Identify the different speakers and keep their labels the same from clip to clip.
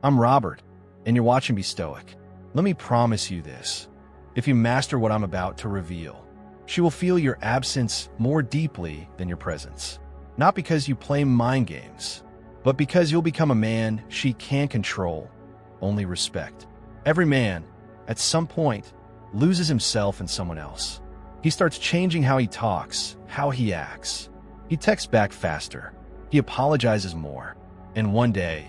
Speaker 1: I'm Robert, and you're watching Be Stoic. Let me promise you this. If you master what I'm about to reveal, she will feel your absence more deeply than your presence. Not because you play mind games, but because you'll become a man she can't control, only respect. Every man, at some point, loses himself in someone else. He starts changing how he talks, how he acts. He texts back faster. He apologizes more. And one day,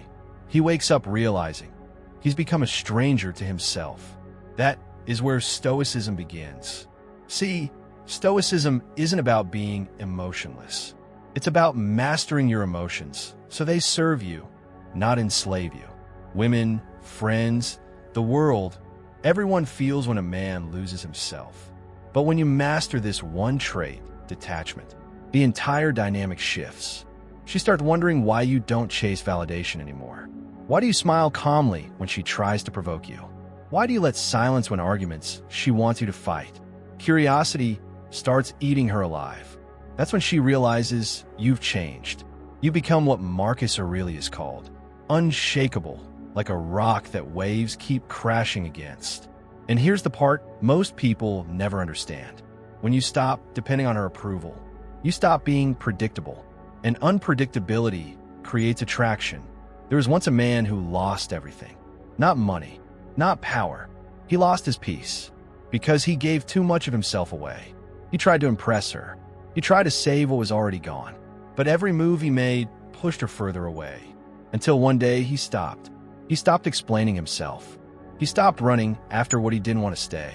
Speaker 1: he wakes up realizing he's become a stranger to himself. That is where Stoicism begins. See, Stoicism isn't about being emotionless. It's about mastering your emotions so they serve you, not enslave you. Women, friends, the world, everyone feels when a man loses himself. But when you master this one trait, detachment, the entire dynamic shifts. She starts wondering why you don't chase validation anymore. Why do you smile calmly when she tries to provoke you? Why do you let silence win arguments she wants you to fight? Curiosity starts eating her alive. That's when she realizes you've changed. You become what Marcus Aurelius called unshakable, like a rock that waves keep crashing against. And here's the part most people never understand. When you stop depending on her approval, you stop being predictable. And unpredictability creates attraction. There was once a man who lost everything. Not money, not power. He lost his peace because he gave too much of himself away. He tried to impress her. He tried to save what was already gone. But every move he made pushed her further away. Until one day he stopped. He stopped explaining himself. He stopped running after what he didn't want to stay.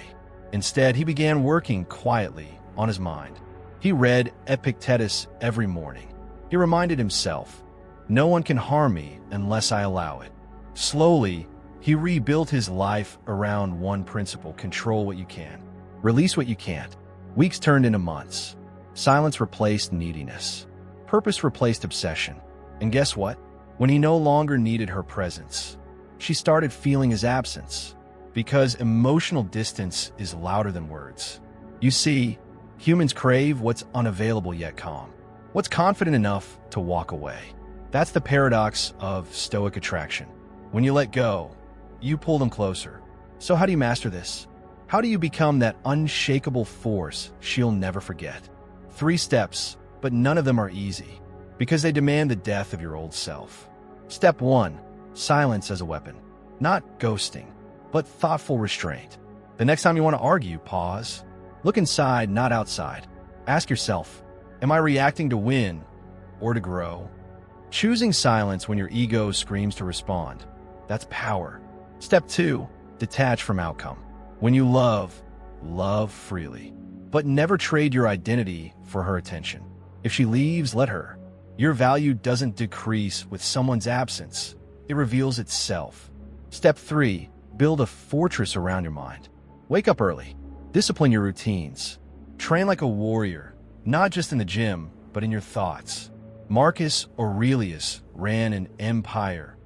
Speaker 1: Instead, he began working quietly on his mind. He read Epictetus every morning. He reminded himself, no one can harm me unless I allow it. Slowly, he rebuilt his life around one principle: control what you can, release what you can't. Weeks turned into months. Silence replaced neediness. Purpose replaced obsession. And guess what? When he no longer needed her presence, she started feeling his absence, because emotional distance is louder than words. You see, humans crave what's unavailable yet calm, what's confident enough to walk away. That's the paradox of Stoic attraction. When you let go, you pull them closer. So how do you master this? How do you become that unshakable force she'll never forget? 3 steps, but none of them are easy, because they demand the death of your old self. Step 1. Silence as a weapon. Not ghosting, but thoughtful restraint. The next time you want to argue, pause. Look inside, not outside. Ask yourself, am I reacting to win or to grow? Choosing silence when your ego screams to respond. That's power. Step 2. Detach from outcome. When you love, love freely. But never trade your identity for her attention. If she leaves, let her. Your value doesn't decrease with someone's absence. It reveals itself. Step 3. Build a fortress around your mind. Wake up early. Discipline your routines. Train like a warrior, not just in the gym, but in your thoughts. Marcus Aurelius ran an empire,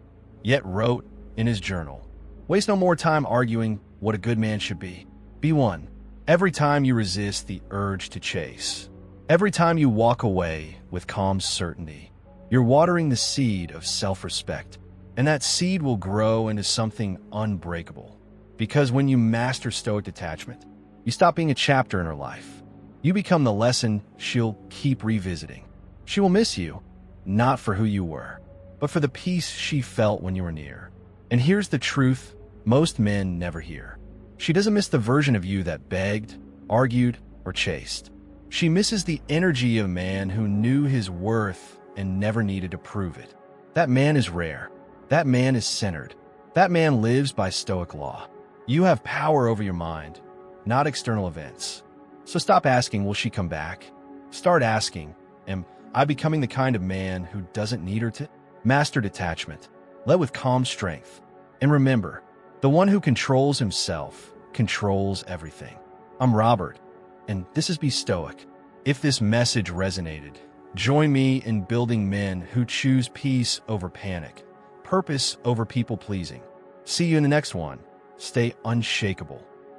Speaker 1: yet wrote in his journal, waste no more time arguing what a good man should be. Be one. Every time you resist the urge to chase, every time you walk away with calm certainty, you're watering the seed of self-respect. And that seed will grow into something unbreakable. Because when you master Stoic detachment, you stop being a chapter in her life. You become the lesson she'll keep revisiting. She will miss you, not for who you were, but for the peace she felt when you were near. And here's the truth most men never hear. She doesn't miss the version of you that begged, argued, or chased. She misses the energy of a man who knew his worth and never needed to prove it. That man is rare. That man is centered. That man lives by Stoic law. You have power over your mind, not external events. So stop asking, will she come back? Start asking, am I becoming the kind of man who doesn't need her to? Master detachment. Led with calm strength. And remember, the one who controls himself controls everything. I'm Robert, and this is Be Stoic. If this message resonated, join me in building men who choose peace over panic, purpose over people-pleasing. See you in the next one. Stay unshakable.